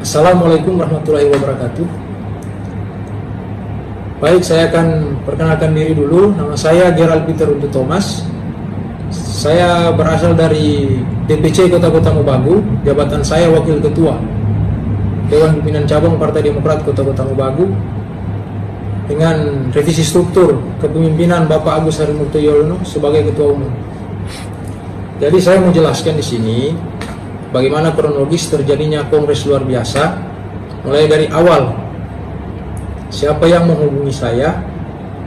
Assalamualaikum warahmatullahi wabarakatuh. Baik, saya akan perkenalkan diri dulu. Nama saya Gerald Peter Untu Thomas. Saya berasal dari DPC Kota Mobagu. Jabatan saya Wakil Ketua Dewan Pimpinan Cabang Partai Demokrat Kota Mobagu, dengan revisi struktur kepemimpinan Bapak Agus Harimurti Yudhoyono sebagai Ketua Umum. Jadi saya mau jelaskan di sini bagaimana kronologis terjadinya kongres luar biasa, mulai dari awal, siapa yang menghubungi saya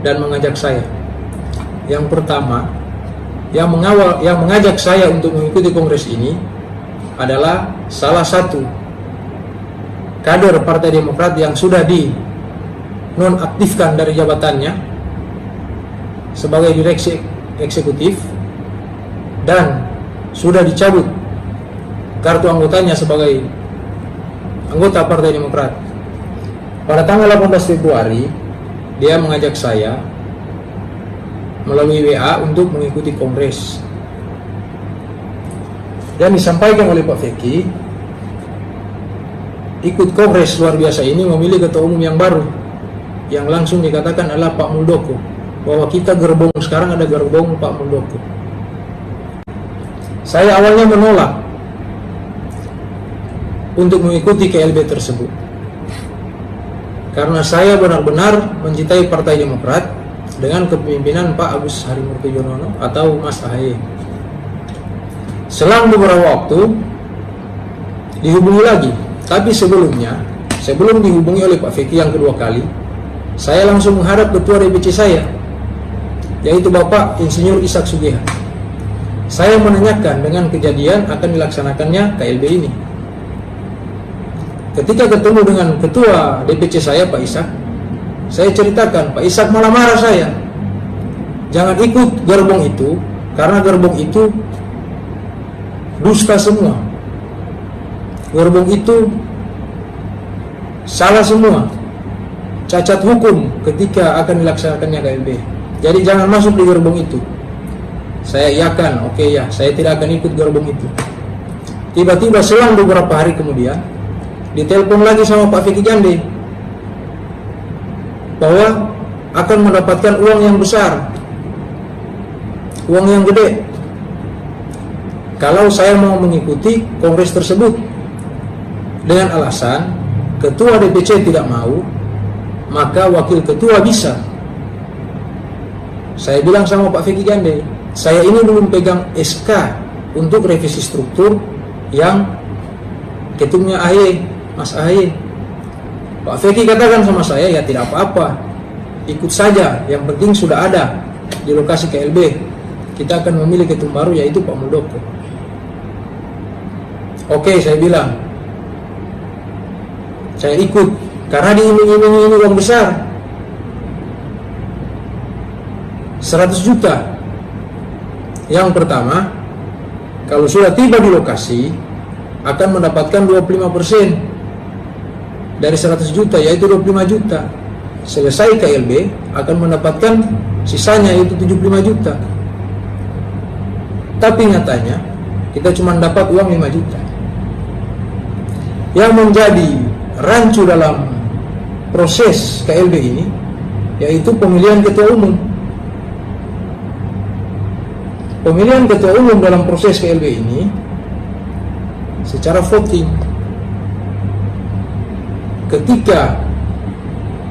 dan mengajak saya. Yang pertama, yang mengajak saya untuk mengikuti kongres ini adalah salah satu kader Partai Demokrat yang sudah dinonaktifkan dari jabatannya sebagai direksi eksekutif dan sudah dicabut kartu anggotanya sebagai anggota Partai Demokrat. Pada tanggal 18 Februari, dia mengajak saya melalui WA untuk mengikuti kongres. Dan disampaikan oleh Pak Feki, ikut kongres luar biasa ini memilih ketua umum yang baru, yang langsung dikatakan adalah Pak Muldoko, bahwa kita gerbong sekarang ada gerbong Pak Muldoko. Saya awalnya menolak untuk mengikuti KLB tersebut, karena saya benar-benar mencintai Partai Demokrat dengan kepemimpinan Pak Agus Harimurti Yudhoyono atau Mas AHY. Selang beberapa waktu dihubungi lagi, tapi sebelum dihubungi oleh Pak Feki yang kedua kali, saya langsung menghadap ketua DPC saya, yaitu Bapak Insinyur Ishak Sugiha. Saya menanyakan dengan kejadian akan dilaksanakannya KLB ini. Ketika ketemu dengan ketua DPC saya, Pak Ishak, saya ceritakan, Pak Ishak malah marah saya. Jangan ikut gerbong itu, karena gerbong itu dusta semua. Gerbong itu salah semua, cacat hukum ketika akan dilaksanakannya KLB. Jadi jangan masuk di gerbong itu. Saya iakan, oke ya, saya tidak akan ikut gerbong itu. Tiba-tiba selang beberapa hari kemudian, ditelepon lagi sama Pak Feki Jande bahwa akan mendapatkan uang yang besar, uang yang gede, kalau saya mau mengikuti kongres tersebut. Dengan alasan ketua DPC tidak mau, maka wakil ketua bisa. Saya bilang sama Pak Feki Jande, saya ini belum pegang SK untuk revisi struktur yang ketumnya AHY, Mas AHY. Pak Feki katakan sama saya, ya tidak apa-apa, ikut saja, yang penting sudah ada di lokasi KLB. Kita akan memilih ketum baru, yaitu Pak Muldoko. Oke, saya bilang, saya ikut, karena diiming-imingi ini uang besar, 100 juta. Yang pertama, kalau sudah tiba di lokasi, akan mendapatkan 25% dari 100 juta, yaitu 25 juta. Selesai KLB akan mendapatkan sisanya, yaitu 75 juta. Tapi nyatanya kita cuma dapat uang 5 juta. Yang menjadi rancu dalam proses KLB ini yaitu pemilihan ketua umum. Pemilihan ketua umum dalam proses KLB ini secara voting. Ketika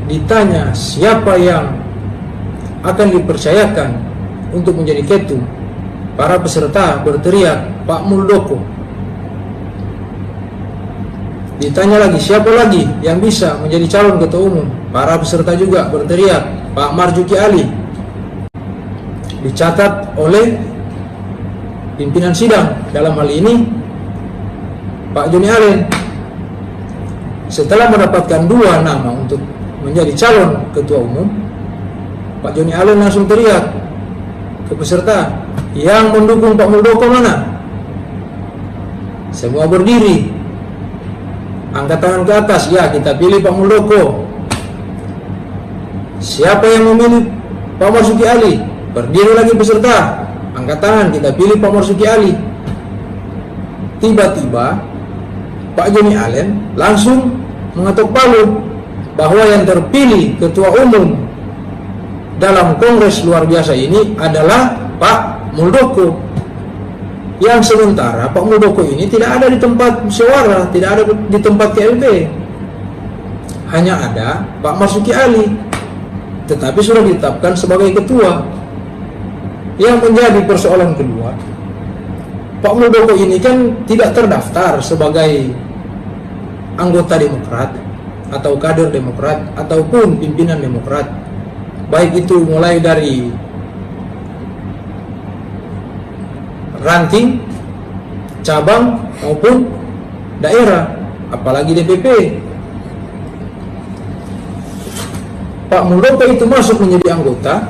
ditanya siapa yang akan dipercayakan untuk menjadi ketum, para peserta berteriak Pak Muldoko. Ditanya lagi siapa lagi yang bisa menjadi calon ketua umum, para peserta juga berteriak Pak Marzuki Ali. Dicatat oleh pimpinan sidang, dalam hal ini Pak Joni Allen. Setelah mendapatkan 2 nama untuk menjadi calon ketua umum, Pak Joni Allen langsung teriak ke peserta, yang mendukung Pak Muldoko mana? Semua berdiri, angkat tangan ke atas, ya kita pilih Pak Muldoko. Siapa yang memilih Pak Marzuki Ali? Berdiri lagi peserta, angkat tangan, kita pilih Pak Marzuki Ali. Tiba-tiba Pak Joni Allen langsung mengetuk palu bahwa yang terpilih ketua umum dalam kongres luar biasa ini adalah Pak Muldoko. Yang sementara Pak Muldoko ini tidak ada di tempat musyawarah, tidak ada di tempat KLB. Hanya ada Pak Marzuki Ali, tetapi sudah ditetapkan sebagai ketua. Yang menjadi persoalan kedua, Pak Muldoko ini kan tidak terdaftar sebagai anggota Demokrat atau kader Demokrat ataupun pimpinan Demokrat, baik itu mulai dari ranting, cabang maupun daerah, apalagi DPP. Pak Muldoko itu masuk menjadi anggota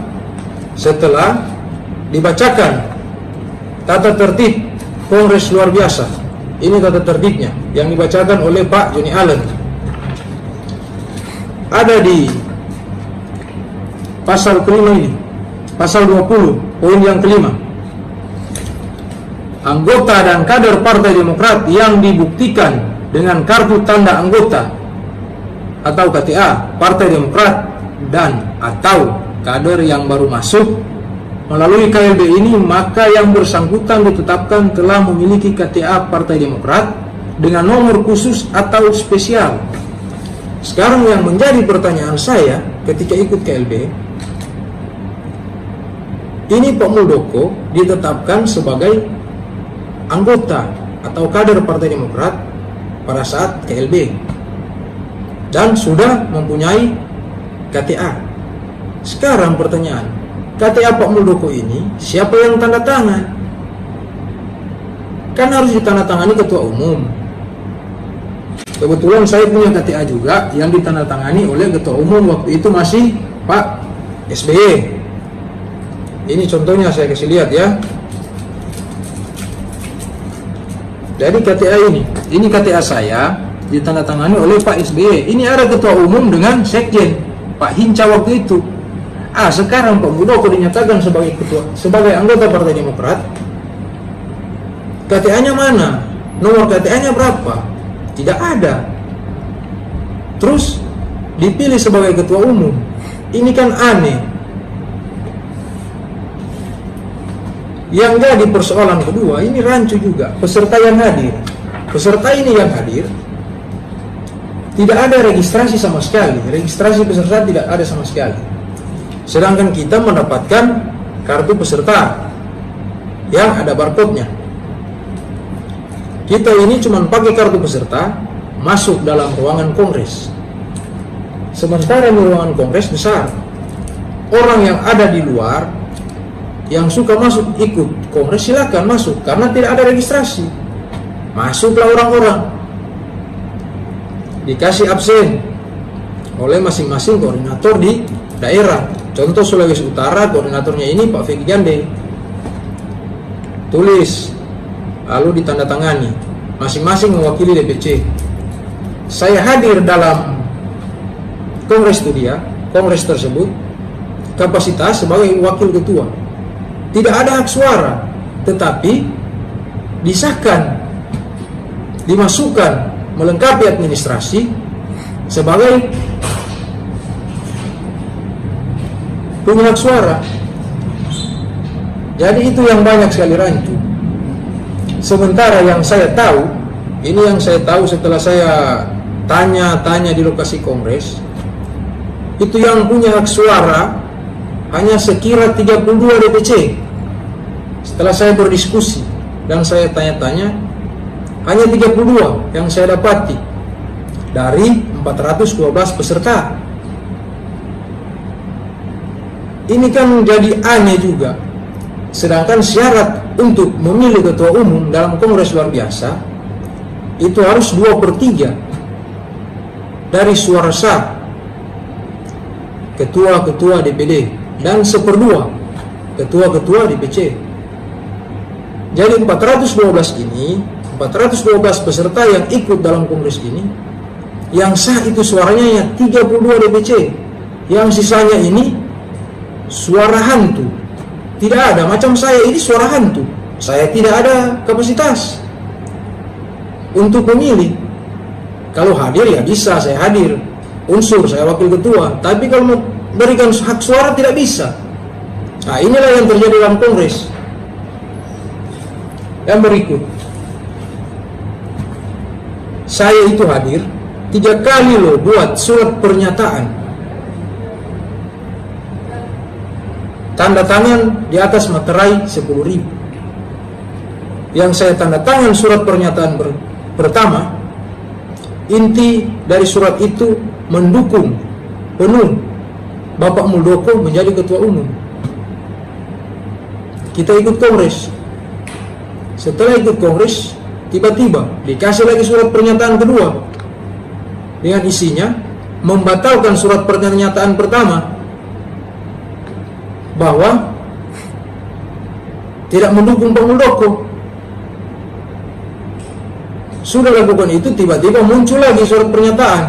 setelah dibacakan tata tertib Kongres luar biasa. Ini tata tertibnya yang dibacakan oleh Pak Joni Allen. Ada di pasal kelima ini, pasal 20, poin yang kelima. Anggota dan kader Partai Demokrat yang dibuktikan dengan kartu tanda anggota atau KTA Partai Demokrat dan atau kader yang baru masuk melalui KLB ini, maka yang bersangkutan ditetapkan telah memiliki KTA Partai Demokrat dengan nomor khusus atau spesial. Sekarang yang menjadi pertanyaan saya ketika ikut KLB, ini Pak Muldoko ditetapkan sebagai anggota atau kader Partai Demokrat pada saat KLB dan sudah mempunyai KTA. Sekarang pertanyaan, KTA Pak Muldoko ini siapa yang tanda tangan? Kan harus ditandatangani ketua umum. Kebetulan saya punya KTA juga yang ditandatangani oleh ketua umum waktu itu masih Pak SBY. Ini contohnya saya kasih lihat ya. Jadi KTA ini KTA saya ditandatangani oleh Pak SBY. Ini ada ketua umum dengan sekjen Pak Hinca waktu itu. Sekarang Pak Muldoko dinyatakan sebagai anggota Partai Demokrat. KTA-nya mana? Nomor KTA-nya berapa? Tidak ada. Terus dipilih sebagai ketua umum. Ini kan aneh. Yang jadi persoalan kedua, ini rancu juga. Peserta yang hadir. Peserta ini yang hadir tidak ada registrasi sama sekali. Registrasi peserta tidak ada sama sekali. Sedangkan kita mendapatkan kartu peserta yang ada barcode-nya. Kita ini cuma pakai kartu peserta masuk dalam ruangan kongres. Sementara di ruangan kongres besar, orang yang ada di luar yang suka masuk ikut kongres silakan masuk karena tidak ada registrasi. Masuklah orang-orang, dikasih absen oleh masing-masing koordinator di daerah. Contoh Sulawesi Utara, koordinatornya ini Pak Feki Jande. Tulis, lalu ditandatangani. Masing-masing mewakili DPC. Saya hadir dalam kongres itu kongres tersebut, kapasitas sebagai wakil ketua. Tidak ada hak suara, tetapi disahkan, dimasukkan, melengkapi administrasi sebagai punya hak suara. Jadi itu yang banyak sekali rancu. Sementara yang saya tahu, ini yang saya tahu setelah saya tanya-tanya di lokasi kongres, itu yang punya hak suara hanya sekira 32 DPC. Setelah saya berdiskusi dan saya tanya-tanya, hanya 32 yang saya dapati dari 412 peserta. Ini kan jadi aneh juga. Sedangkan syarat untuk memilih ketua umum dalam kongres luar biasa itu harus 2/3 dari suara sah ketua-ketua DPD dan 1/2 ketua-ketua DPC. Jadi 412 peserta yang ikut dalam kongres ini, yang sah itu suaranya ya 32 DPC. Yang sisanya ini suara hantu. Tidak ada, macam saya ini suara hantu. Saya tidak ada kapasitas untuk memilih. Kalau hadir ya bisa, saya hadir. Unsur, saya wakil ketua. Tapi kalau memberikan hak suara tidak bisa. Nah, inilah yang terjadi dalam kongres. Yang berikut, saya itu hadir 3 kali loh buat surat pernyataan, tanda tangan di atas materai 10.000. Yang saya tanda tangan surat pernyataan pertama, inti dari surat itu mendukung penuh Bapak Muldoko menjadi ketua umum. Kita ikut kongres. Setelah ikut kongres, tiba-tiba dikasih lagi surat pernyataan kedua dengan isinya membatalkan surat pernyataan pertama bahwa tidak mendukung Pak Muldoko. Sudah lakukan itu, tiba-tiba muncul lagi surat pernyataan,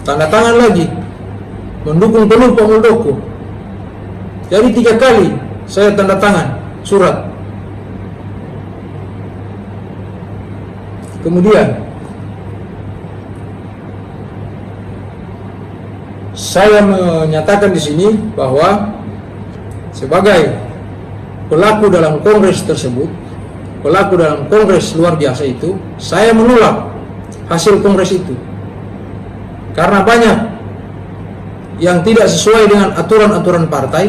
tanda tangan lagi mendukung penuh Pak Muldoko. Jadi 3 kali saya tanda tangan surat. Kemudian saya menyatakan di sini bahwa sebagai pelaku dalam kongres tersebut, pelaku dalam kongres luar biasa itu, saya menolak hasil kongres itu karena banyak yang tidak sesuai dengan aturan-aturan partai,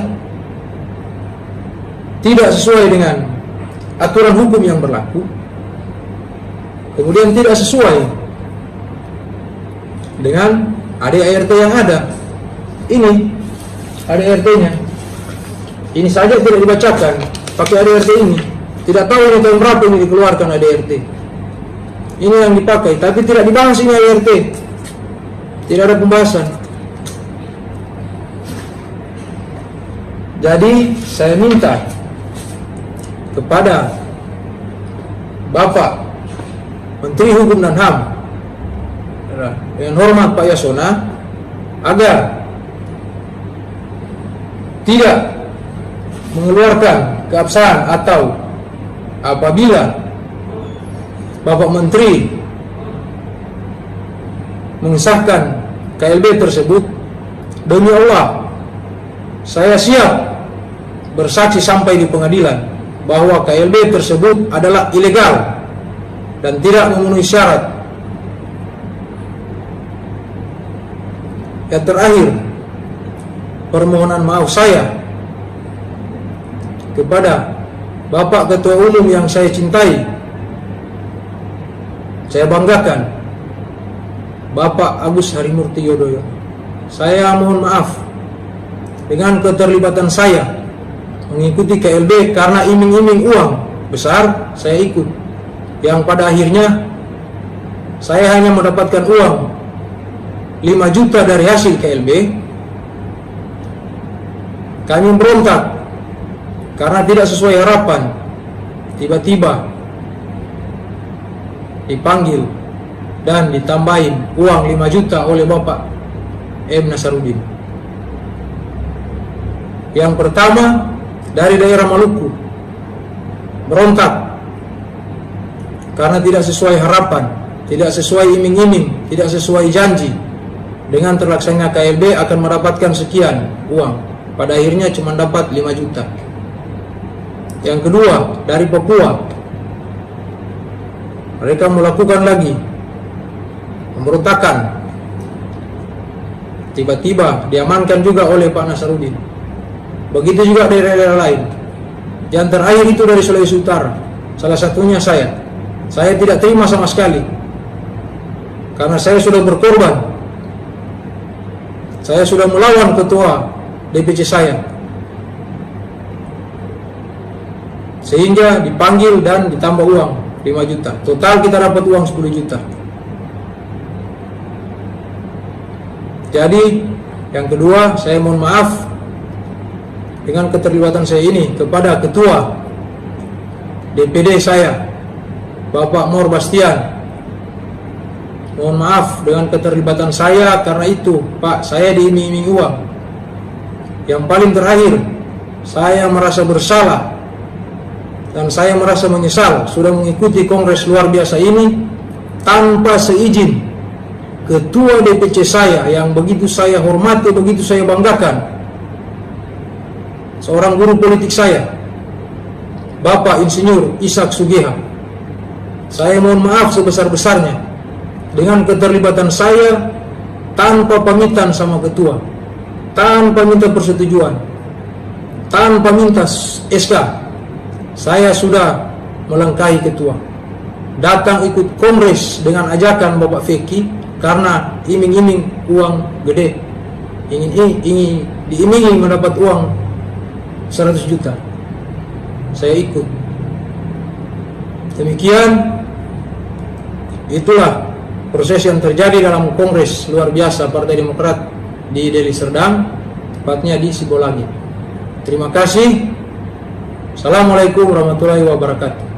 tidak sesuai dengan aturan hukum yang berlaku, kemudian tidak sesuai dengan ADART yang ada. Ini ADART-nya, ini saja tidak dibacakan pakai ADART ini. Tidak tahu ini tahun berapa ini dikeluarkan ADART. Ini yang dipakai, tapi tidak dibahas ini ADART. Tidak ada pembahasan. Jadi saya minta kepada Bapak Menteri Hukum dan HAM dengan hormat Pak Yasona agar tidak mengeluarkan keabsahan, atau apabila Bapak Menteri mengesahkan KLB tersebut, demi Allah saya siap bersaksi sampai di pengadilan bahwa KLB tersebut adalah ilegal dan tidak memenuhi syarat. Yang terakhir, permohonan maaf saya kepada Bapak Ketua Umum yang saya cintai, saya banggakan, Bapak Agus Harimurti Yudhoyono. Saya mohon maaf dengan keterlibatan saya mengikuti KLB karena iming-iming uang besar saya ikut, yang pada akhirnya saya hanya mendapatkan uang 5 juta dari hasil KLB. Kami berontak karena tidak sesuai harapan. Tiba-tiba dipanggil dan ditambahin uang 5 juta oleh Bapak M. Nasarudin. Yang pertama dari daerah Maluku, berontak karena tidak sesuai harapan, tidak sesuai iming-iming, tidak sesuai janji. Dengan terlaksananya KLB akan mendapatkan sekian uang, pada akhirnya cuma dapat 5 juta. Yang kedua dari Papua, mereka melakukan lagi pemberontakan, tiba-tiba diamankan juga oleh Pak Nasarudin. Begitu juga dari daerah lain. Yang terakhir itu dari Sulawesi Utara, salah satunya saya tidak terima sama sekali karena saya sudah berkorban. Saya sudah melawan ketua DPC saya, sehingga dipanggil dan ditambah uang 5 juta. Total kita dapat uang 10 juta. Jadi yang kedua, saya mohon maaf dengan keterlibatan saya ini kepada ketua DPD saya, Bapak Mor Bastian. Mohon maaf dengan keterlibatan saya karena itu, Pak, saya diiming-iming uang. Yang paling terakhir, saya merasa bersalah dan saya merasa menyesal sudah mengikuti kongres luar biasa ini tanpa seizin ketua DPC saya yang begitu saya hormati, begitu saya banggakan, seorang guru politik saya, Bapak Insinyur Ishak Sugiha. Saya mohon maaf sebesar-besarnya dengan keterlibatan saya tanpa pamitan sama ketua, tanpa minta persetujuan, tanpa minta SK. Saya sudah melangkahi ketua, datang ikut kongres dengan ajakan Bapak Feki karena iming-iming uang gede, ingin diimingi mendapat uang 100 juta. Saya ikut. Demikian, itulah proses yang terjadi dalam kongres luar biasa Partai Demokrat di Deli Serdang, tepatnya di Sibolagi. Terima kasih. Assalamualaikum warahmatullahi wabarakatuh.